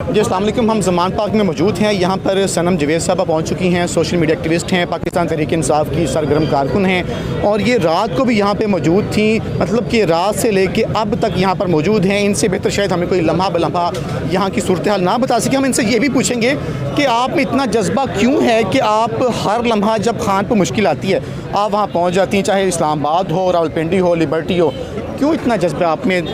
जी अस्सलाम वालेकुम। हम ज़मान पार्क में मौजूद हैं। यहाँ पर सनम जवेद साहबा पहुँच चुकी हैं। सोशल मीडिया एक्टिविस्ट हैं, पाकिस्तान तहरीक इंसाफ की सरगर्म कारकुन हैं और ये रात को भी यहाँ पे मौजूद थी। मतलब कि रात से लेके अब तक यहाँ पर मौजूद हैं। इनसे बेहतर शायद हमें कोई लम्हा बलम्हा यहाँ की सूरत हाल ना बता सके। हम इनसे ये भी पूछेंगे कि आप में इतना जज्बा क्यों है कि आप हर लम्हा जब खान पर मुश्किल आती है आप वहाँ पहुँच जाती हैं, चाहे इस्लामाबाद हो, रावलपिंडी हो, लिबर्टी हो। क्यों इतना जज्बा आप में?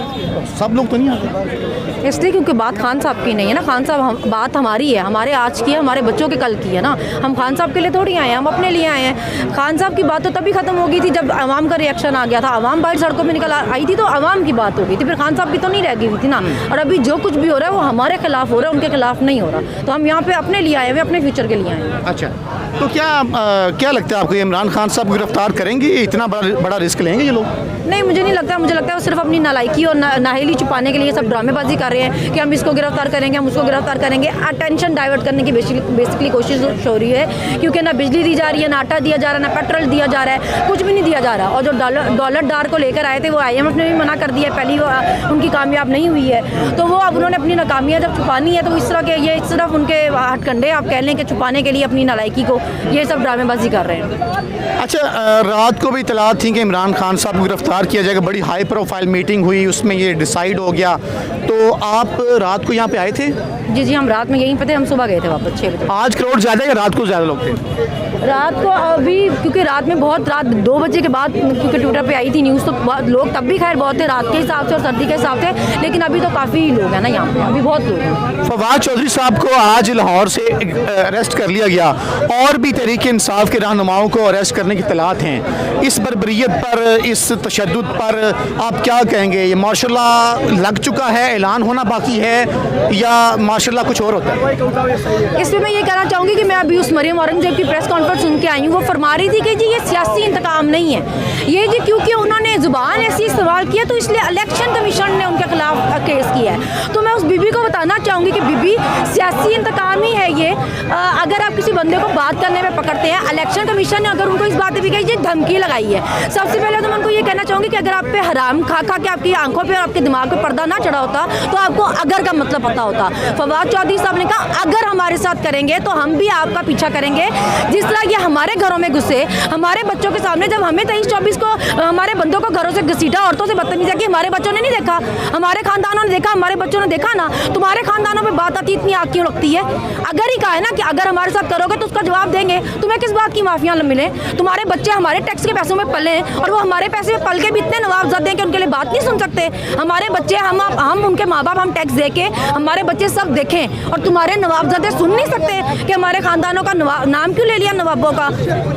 सब लोग तो नहीं आते। इसलिए क्योंकि बात खान साहब की नहीं है ना। खान साहब बात हमारी है, हमारे आज की है, हमारे बच्चों के कल की है ना। हम खान साहब के लिए थोड़ी आए हैं, हम अपने लिए आए हैं। खान साहब की बात तो तभी ख़त्म हो गई थी जब आवाम का रिएक्शन आ गया था। आवाम बाहर सड़कों में निकल आई थी तो आवाम की बात हो गई थी, फिर खान साहब की तो नहीं रह गई थी ना। और अभी जो कुछ भी हो रहा है वो हमारे खिलाफ हो रहा है, उनके खिलाफ नहीं हो रहा। तो हम यहाँ पे अपने लिए आए हुए, अपने फ्यूचर के लिए आए हैं। अच्छा, तो क्या लगता है आपको, इमरान खान साहब को गिरफ्तार करेंगे? इतना बड़ा रिस्क लेंगे ये लोग? नहीं, मुझे नहीं लगता। मुझे लगता है वो सिर्फ अपनी नालायकी और नाहेली छुपाने के लिए सब ड्रामेबाजी कर रहे हैं कि हम इसको गिरफ्तार करेंगे, हम उसको गिरफ्तार करेंगे। अटेंशन डाइवर्ट करने की बेसिकली कोशिश हो रही है, क्योंकि ना बिजली दी जा रही है, ना आटा दिया जा रहा है, ना पेट्रोल दिया जा रहा है, कुछ भी नहीं दिया जा रहा। और जो डॉलर डार को लेकर आए थे वो IMF ने भी मना कर दिया है, पहली वो उनकी कामयाब नहीं हुई है। तो वो अब उन्होंने अपनी नाकामियाँ जब छुपानी है तो इस तरह के ये सिर्फ उनके हथकंडे आप कह लें कि छुपाने के लिए अपनी नालायकी को ये सब ड्रामेबाजी कर रहे हैं। अच्छा, रात को भी इतला थी कि इमरान खान साहब को गिरफ्तार किया जाएगा। बड़ी हाई प्रोफाइल मीटिंग हुई, उसमें ये डिसाइड हो गया। तो आप रात को यहाँ पे आए थे? जी, हम रात में यहीं पे थे। हम सुबह गए थे वापस 6 बजे। आज क्राउड ज़्यादा या रात को ज़्यादा लोग थे? रात को अभी क्योंकि रात में बहुत रात 2 बजे के बाद क्योंकि ट्विटर पे आई थी न्यूज़, तो लोग तब भी खैर बहुत थे रात के हिसाब से और सर्दी के हिसाब से। लेकिन अभी तो काफ़ी लोग हैं ना यहाँ पे, अभी बहुत लोग हैं। फवाद चौधरी साहब को आज लाहौर से अरेस्ट कर लिया गया और भी तहरीक इंसाफ के रहनुमाओं को अरेस्ट करने की तलात हैं। इस बर्बरियत पर, इस तशद्दुद पर आप क्या कहेंगे? ये माशाल्लाह लग चुका है, ऐलान होना बाकी है या माशाल्लाह कुछ और होता है? इसमें मैं ये कहना चाहूँगी कि मैं अभी उस मरियम औरंगजेब की प्रेस कॉन्फ्रेंस सुन के आई हूँ। वो फरमा रही थी कि जी ये सियासी इंतकाम नहीं है, ये जी क्योंकि उन्होंने ज़ुबान ऐसी इस्तेमाल किया तो इसलिए इलेक्शन कमीशन ने उनके खिलाफ केस किया है। तो मैं उस बीबी को बताना चाहूँगी कि बीबी सियासी इंतकाम ही है ये। अगर आप किसी बंदे को बात करने में पकड़ते हैं, इलेक्शन कमीशन ने अगर उनको इस बात पर कही धमकी लगाई है, सबसे पहले तो मैं उनको ये कहना चाहूँगी कि अगर आप पे हराम खा के आपकी आंखों पे और आपके दिमाग पे पर्दा ना चढ़ा होता तो आपको अगर का मतलब पता होता। फवाद चौधरी साहब ने कहा अगर हमारे साथ करेंगे तो हम भी आपका पीछा करेंगे। जिस तरह ये हमारे घरों में घुसे, हमारे बच्चों के सामने, जब हमें 23-24 को हमारे बंदों को घरों से घसीटा, औरतों से बदतमीजी की, हमारे बच्चों ने नहीं देखा, हमारे खानदानों ने देखा, हमारे बच्चों ने देखा ना। तुम्हारे खानदानों में बात आती इतनी आग क्यों लगती है? अगर ही कहा है ना कि अगर हमारे साथ करोगे तो उसका जवाब देंगे। तुम्हें किस बात की माफिया मिले? तुम्हारे बच्चे हमारे टैक्स के पैसों में पले और वो हमारे पैसे में पल के भी इतने नवाबजादे हैं कि उनके लिए बात नहीं सुन सकते। हमारे बच्चे, हम उनके माँ बाप, हम टैक्स दे के हमारे बच्चे सब देखें और तुम्हारे नवाबजादे सुन नहीं सकते कि हमारे खानदानों का नाम क्यों ले लिया नवाबों का?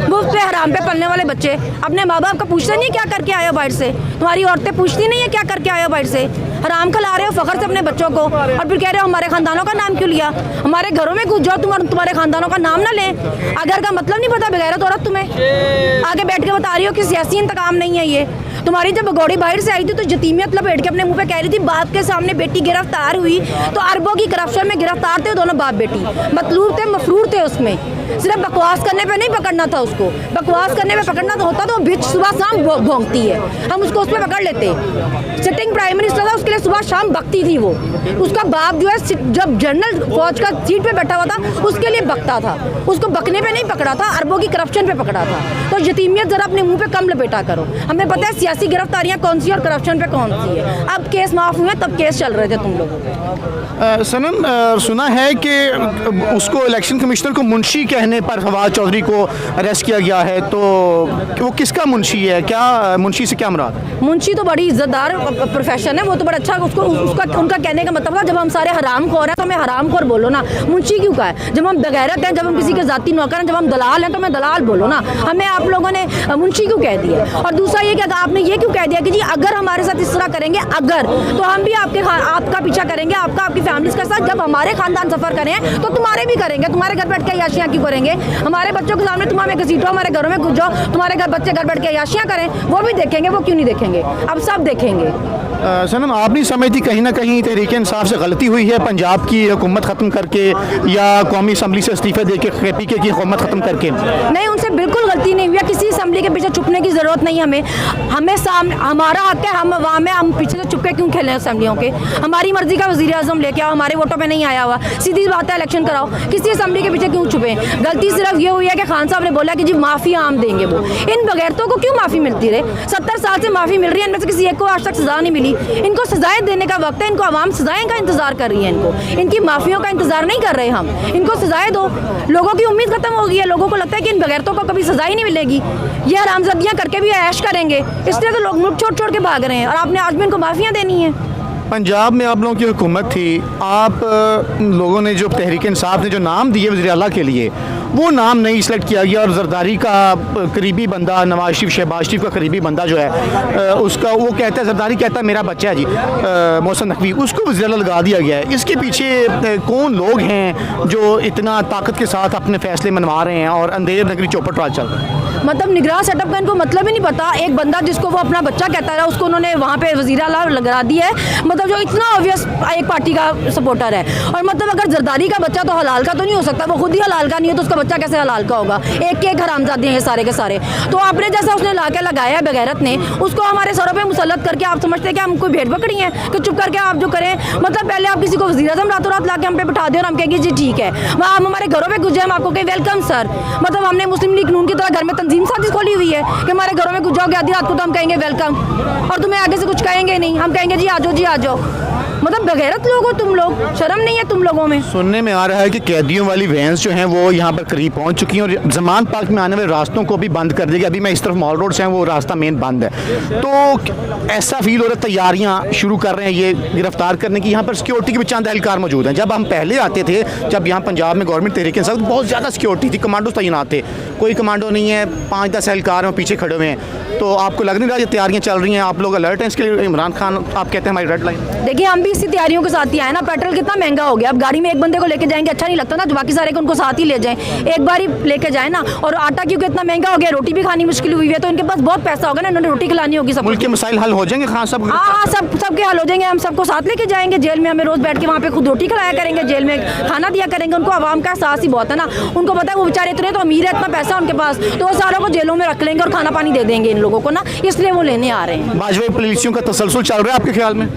मुफ्त पे हराम पे पलने वाले बच्चे अपने माँ बाप का पूछते नहीं क्या करके आए हो बाहर से? तुम्हारी औरतें पूछती नहीं है क्या करके आए हो बाहर से? हराम खिला रहे हो फखर से अपने बच्चों को और फिर कह रहे हो हमारे खानदानों का नाम क्यों लिया? हमारे घरों में घुस जाओ तुम्हारे खानदानों का नाम ना लें। अगर का मतलब नहीं पता बगैरत औरत तुम्हें आगे बैठ के बता रही हो कि सियासी इंतकाम नहीं है ये। तुम्हारी जब भगौड़ी बाहर से आई थी तो जतीमियत लपेट के अपने मुंह पे कह रही थी बाप के सामने बेटी गिरफ्तार हुई तो अरबों की करप्शन में गिरफ्तार थे दोनों बाप बेटी, मतलूब थे, मफरूर थे। उसमें सिर्फ बकवास करने पे नहीं पकड़ना था उसको। बकवास करने पे पकड़ना तो होता तो बिच सुबह शाम भोंकती है, हम उसको उसमें पकड़ लेते। सिटिंग प्राइम मिनिस्टर था, उसके लिए सुबह शाम बकती थी वो। उसका बाप जो है जब जनरल फौज का सीट पे बैठा हुआ था उसके लिए बकता था, उसको बकने पे नहीं पकड़ा था, अरबों की करप्शन पे पकड़ा था। तो यतीमियत जरा अपने मुंह पे कम लपेटा करो। हमें पता है सियासी गिरफ्तारियां कौन सी और करप्शन पे कौन सी है। अब केस माफ हुए, तब केस चल रहे थे तुम लोग। सनम, सुना है कि उसको इलेक्शन कमिश्नर को मुंशी कहने पर फवाद चौधरी को अरेस्ट किया गया है, तो वो किसका मुंशी है? क्या मुंशी से क्या मुराद? मुंशी तो बड़ी इज्जतदार प्रोफेशन है, वो तो बड़ा अच्छा। उनका कहने का मतलब था जब हम सारे हराम खोर हैं तो हमें हराम खोर बोलो ना, मुंशी क्यों का है? जब हम बगैरत हैं, जब हम किसी के जाती नौकर हैं, जब हम दलाल हैं तो हमें दलाल बोलो ना। हमें आप लोगों ने मुंशी क्यों कह दिया? और दूसरा ये क्या आपने ये क्यों कह दिया कि जी अगर हमारे साथ इस तरह करेंगे अगर तो हम भी आपका पीछा करेंगे, आपकी फैमिली के साथ। जब हमारे खानदान सफर करें तो तुम्हारे भी करेंगे। तुम्हारे घर बैठ के अय्याशियाँ क्यों करेंगे? हमारे बच्चों के सामने तुम हमें घसीटो, हमारे घरों में घुस जाओ, तुम्हारे बच्चे घर बैठ के अय्याशियाँ करें, वो भी देखेंगे। वो क्यों नहीं देखेंगे? अब सब देखेंगे। सनम, आप नहीं समझती कहीं ना कहीं तहरीक इंसाफ से गलती हुई है पंजाब की हुकूमत ख़त्म करके या कौमी असम्बली से इस्तीफे दे के KPK की हुकूमत ख़त्म करके? नहीं, उनसे बिल्कुल गलती नहीं हुई है। किसी असम्बली के पीछे छुपने की ज़रूरत नहीं हमें। हमें सामने हमारा हक है, हम वहाँ में हम पीछे से छुप के क्यों खेलें असम्बलियों के? हमारी मर्जी का वज़ीर आज़म लेके आओ, हमारे वोटों पे नहीं आया हुआ, सीधी बात है, इलेक्शन कराओ। किसी असम्बली के पीछे क्यों छुपे? गलती सिर्फ ये हुई है कि खान साहब ने बोला कि जी माफ़ी आम देंगे वो। इन बगैरतों को क्यों माफ़ी मिलती रहे? 70 साल से माफ़ी मिल रही है, इनमें से किसी एक को आज तक सज़ा नहीं मिली। इनको सज़ाएं देने का वक्त है, इनको आवाम सज़ाएं का इंतज़ार कर रही है। इनकी माफ़ियों का इंतज़ार नहीं कर रहे हम, इनको सज़ाएं दो। लोगों की उम्मीद खत्म हो गई है, लोगों को लगता है कि इन बगैरतों को कभी सज़ा ही नहीं मिलेगी, ये हरामजादियाँ करके भी ऐश करेंगे, इसलिए तो लोग मुल्क छोड़ छोड़ के भाग रहे हैं। और आपने आज भी इनको माफ़ियाँ देनी है। पंजाब में आप लोगों की हुकूमत थी, आप लोगों ने जो तहरीक इंसाफ ने जो नाम दिए वज़ीर आला के लिए, वो नाम नहीं सिलेक्ट किया गया और जरदारी का करीबी बंदा नवाज शरीफ, शहबाज शरीफ का करीबी बंदा जो है उसका, वो कहता है, जरदारी कहता है मेरा बच्चा है जी मोहसिन नकवी, उसको वज़ीर आला लगा दिया गया है। इसके पीछे कौन लोग हैं जो इतना ताकत के साथ अपने फैसले मनवा रहे हैं और अंधेर नगरी चौपट राज चल रहा है? मतलब निगरान सेटअप का इनको मतलब ही नहीं पता। एक बंदा जिसको वो अपना बच्चा कहता रहा, उसको उन्होंने वहाँ पे वज़ीर आला लगा दिया है, मतलब जो इतना ऑब्वियस एक पार्टी का सपोर्टर है। और मतलब अगर जरदारी का बच्चा तो हलाल का तो नहीं हो सकता, वो खुद ही हलाल का नहीं है तो उसका बच्चा कैसे हलाल का होगा? एक के एक हरामजादे हैं सारे के सारे। तो आपने जैसा उसने ला के लगाया है बगैरत ने, उसको हमारे सरों पे मुसल्लत करके आप समझते हैं कि हम कोई भेड़ पकड़ी हैं कि चुप करके आप जो करें? मतलब पहले आप किसी को वज़ीर आज़म रातों रात ला के हम पे बिठा दें और हम कहेंगे जी ठीक है, वहाँ हम हमारे घरों पर गुजरे, हम आपको कहें वेलकम सर। मतलब हमने मुस्लिम लीग नून की तरह घर में तंजीम साजिश खोली हुई है कि हमारे घरों में गुजरोगे आधी रात को तो हम कहेंगे वेलकम, और तुम्हें आगे से कुछ कहेंगे नहीं, हम कहेंगे जी आ जाओ जी आ जाओ। मतलब बगैरत लोग हो तुम लोग, शर्म नहीं है तुम लोगों में? सुनने में आ रहा है कि कैदियों वाली वैन्स जो हैं वो यहाँ पर करीब पहुँच चुकी हैं और जमान पार्क में आने वाले रास्तों को भी बंद कर देगी। अभी मैं इस तरफ मॉल रोड से हैं, वो रास्ता मेन बंद है। तो ऐसा फील हो रहा है तैयारियाँ शुरू कर रहे हैं ये गिरफ्तार करने की। यहाँ पर सिक्योरिटी के भी चंद एहलकार मौजूद हैं। जब हम पहले आते थे, जब यहाँ पंजाब में गवर्नमेंट तहरीक इंसाफ, बहुत ज़्यादा सिक्योरिटी थी, कमांडो तैनात थे। कोई कमांडो नहीं है, 5-10 एहलकार हैं पीछे खड़े हुए हैं। तो आपको लग नहीं रहा कि तैयारियाँ चल रही हैं, आप लोग अलर्ट हैं इसके लिए? इमरान खान आप कहते हैं हमारी रेड लाइन। देखिए हम भी इसी तैयारियों के साथ ही आए ना। पेट्रोल कितना महंगा हो गया, अब गाड़ी में एक बंदे को लेके जाएंगे अच्छा नहीं लगता ना, जो बाकी सारे को उनको साथ ही ले जाएं, एक बार ही लेके जाए ना। और आटा क्योंकि इतना महंगा हो गया, रोटी भी खानी मुश्किल हुई है, तो इनके पास बहुत पैसा होगा ना, इन्होंने रोटी खिलानी होगी। सब मुल्क के मसाइल हल हो जाएंगे खान साहब? हाँ, सबके हल हो जाएंगे। हम सबको साथ लेके जाएंगे जेल में, हमें रोज बैठ के वहाँ पे खुद रोटी खिलाया करेंगे, जेल में खाना दिया करेंगे। उनको आवाम का एहसास ही बहुत है ना, उनको पता है वो बेचारे इतने तो अमीर है, इतना पैसा उनके पास, तो वो सारों को जेलों में रख लेंगे और खाना पानी दे देंगे इन लोगों को ना, इसलिए वो लेने आ रहे हैं। भाजपा पुलिसियों का तसलसल चल रहा है आपके ख्याल में?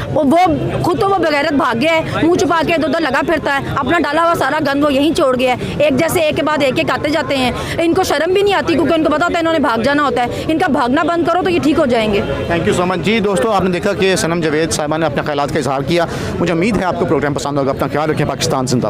वो खुद तो वो बगैरत भाग गया है, मुंह छुपा के इधर लगा फिरता है, अपना डाला हुआ सारा गंद वो यहीं छोड़ गया है। एक जैसे एक के बाद एक आते जाते हैं, इनको शर्म भी नहीं आती क्योंकि इनको पता होता है इन्होंने भाग जाना होता है। इनका भागना बंद करो तो ये ठीक हो जाएंगे। थैंक यू सो मच जी। दोस्तों आपने देखा कि सनम जावेद साहिबा ने अपने ख्यालात का इजहार किया। मुझे उम्मीद है आपको प्रोग्राम पसंद होगा। अपना ख्याल रखें। पाकिस्तान जिंदाबाद।